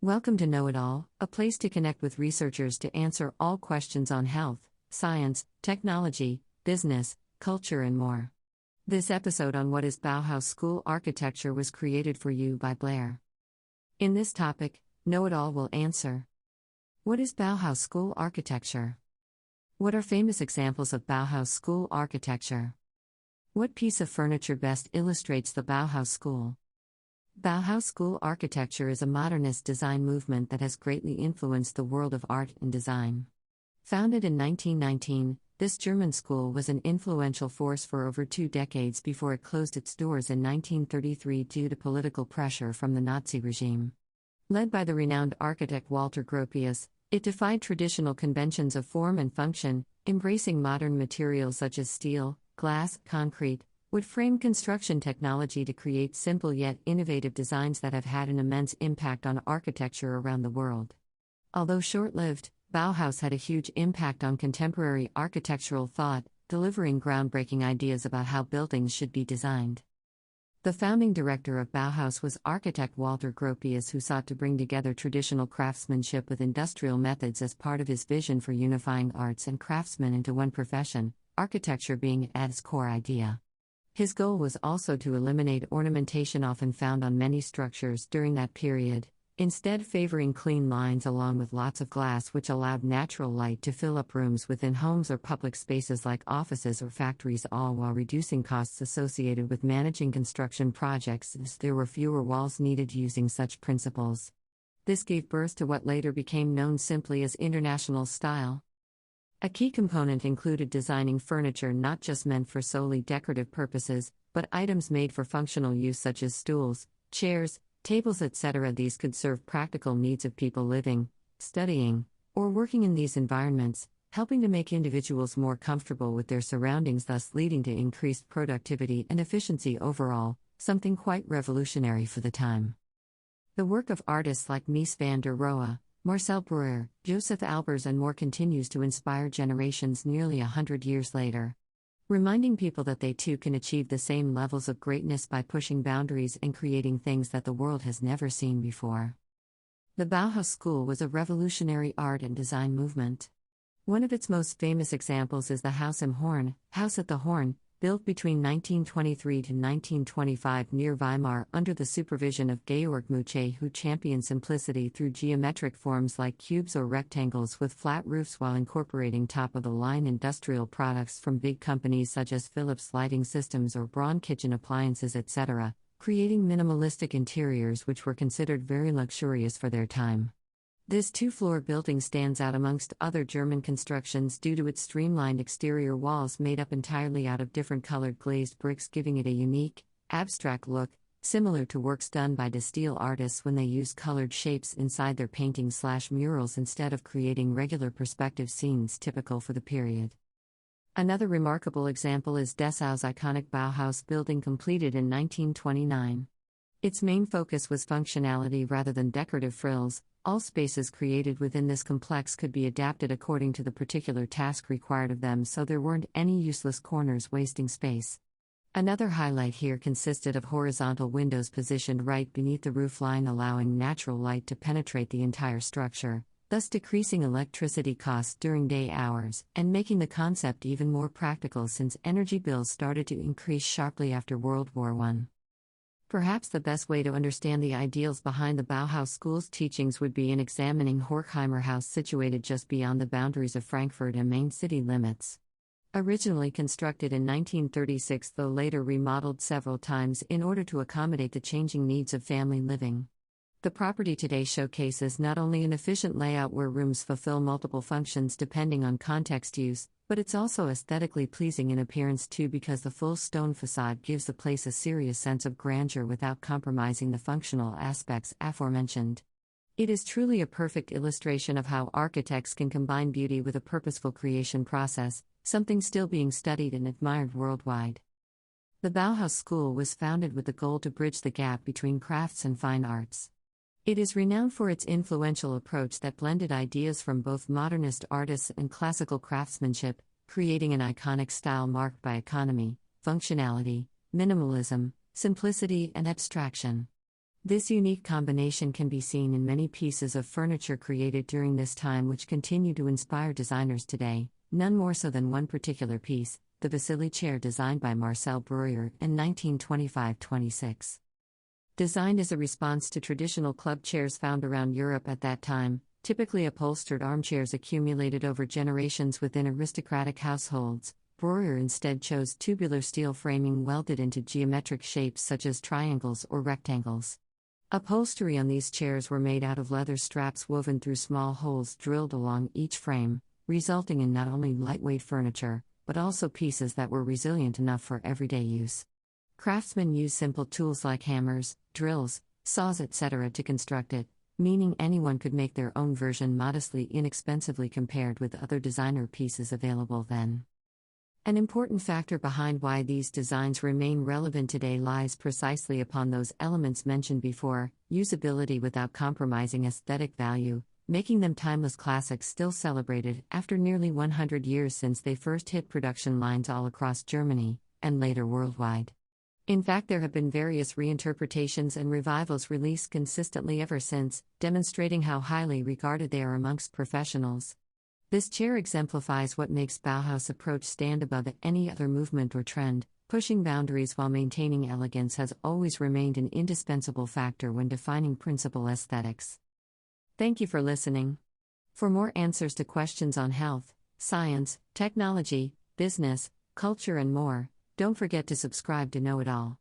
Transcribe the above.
Welcome to Know It All, a place to connect with researchers to answer all questions on health, science, technology, business, culture, and more. This episode on what is Bauhaus School architecture was created for you by Blair. In this topic, Know It All will answer: what is Bauhaus School architecture? What are famous examples of Bauhaus School architecture? What piece of furniture best illustrates the Bauhaus School? Bauhaus School architecture is a modernist design movement that has greatly influenced the world of art and design. Founded in 1919, this German school was an influential force for over 2 decades before it closed its doors in 1933 due to political pressure from the Nazi regime. Led by the renowned architect Walter Gropius, it defied traditional conventions of form and function, embracing modern materials such as steel, glass, concrete, wood frame construction technology to create simple yet innovative designs that have had an immense impact on architecture around the world. Although short-lived, Bauhaus had a huge impact on contemporary architectural thought, delivering groundbreaking ideas about how buildings should be designed. The founding director of Bauhaus was architect Walter Gropius, who sought to bring together traditional craftsmanship with industrial methods as part of his vision for unifying arts and craftsmen into one profession, architecture being at its core idea. His goal was also to eliminate ornamentation often found on many structures during that period, instead favoring clean lines along with lots of glass, which allowed natural light to fill up rooms within homes or public spaces like offices or factories, all while reducing costs associated with managing construction projects as there were fewer walls needed using such principles. This gave birth to what later became known simply as International style. A key component included designing furniture not just meant for solely decorative purposes, but items made for functional use such as stools, chairs, tables, etc. These could serve practical needs of people living, studying, or working in these environments, helping to make individuals more comfortable with their surroundings, thus leading to increased productivity and efficiency overall, something quite revolutionary for the time. The work of artists like Mies van der Rohe, Marcel Breuer, Joseph Albers, and more continues to inspire generations nearly 100 years later, reminding people that they too can achieve the same levels of greatness by pushing boundaries and creating things that the world has never seen before. The Bauhaus School was a revolutionary art and design movement. One of its most famous examples is the Haus am Horn, House at the Horn, built between 1923 to 1925 near Weimar under the supervision of Georg Muche, who championed simplicity through geometric forms like cubes or rectangles with flat roofs while incorporating top-of-the-line industrial products from big companies such as Philips lighting systems or Braun kitchen appliances, etc., creating minimalistic interiors which were considered very luxurious for their time. This 2-floor building stands out amongst other German constructions due to its streamlined exterior walls made up entirely out of different colored glazed bricks, giving it a unique, abstract look, similar to works done by De Stijl artists when they used colored shapes inside their paintings/murals instead of creating regular perspective scenes typical for the period. Another remarkable example is Dessau's iconic Bauhaus building, completed in 1929. Its main focus was functionality rather than decorative frills. All spaces created within this complex could be adapted according to the particular task required of them, so there weren't any useless corners wasting space. Another highlight here consisted of horizontal windows positioned right beneath the roof line, allowing natural light to penetrate the entire structure, thus decreasing electricity costs during day hours, and making the concept even more practical since energy bills started to increase sharply after World War I. Perhaps the best way to understand the ideals behind the Bauhaus School's teachings would be in examining Horkheimer House, situated just beyond the boundaries of Frankfurt and main city limits. Originally constructed in 1936, though later remodeled several times in order to accommodate the changing needs of family living. The property today showcases not only an efficient layout where rooms fulfill multiple functions depending on context use, but it's also aesthetically pleasing in appearance too, because the full stone facade gives the place a serious sense of grandeur without compromising the functional aspects aforementioned. It is truly a perfect illustration of how architects can combine beauty with a purposeful creation process, something still being studied and admired worldwide. The Bauhaus School was founded with the goal to bridge the gap between crafts and fine arts. It is renowned for its influential approach that blended ideas from both modernist artists and classical craftsmanship, creating an iconic style marked by economy, functionality, minimalism, simplicity, and abstraction. This unique combination can be seen in many pieces of furniture created during this time, which continue to inspire designers today, none more so than one particular piece, the Vasily chair designed by Marcel Breuer in 1925-26. Designed as a response to traditional club chairs found around Europe at that time, typically upholstered armchairs accumulated over generations within aristocratic households, Breuer instead chose tubular steel framing welded into geometric shapes such as triangles or rectangles. Upholstery on these chairs were made out of leather straps woven through small holes drilled along each frame, resulting in not only lightweight furniture, but also pieces that were resilient enough for everyday use. Craftsmen used simple tools like hammers, drills, saws, etc. to construct it, meaning anyone could make their own version modestly inexpensively compared with other designer pieces available then. An important factor behind why these designs remain relevant today lies precisely upon those elements mentioned before: usability without compromising aesthetic value, making them timeless classics still celebrated after nearly 100 years since they first hit production lines all across Germany, and later worldwide. In fact, there have been various reinterpretations and revivals released consistently ever since, demonstrating how highly regarded they are amongst professionals. This chair exemplifies what makes Bauhaus' approach stand above any other movement or trend. Pushing boundaries while maintaining elegance has always remained an indispensable factor when defining principal aesthetics. Thank you for listening. For more answers to questions on health, science, technology, business, culture, and more, don't forget to subscribe to Know It All.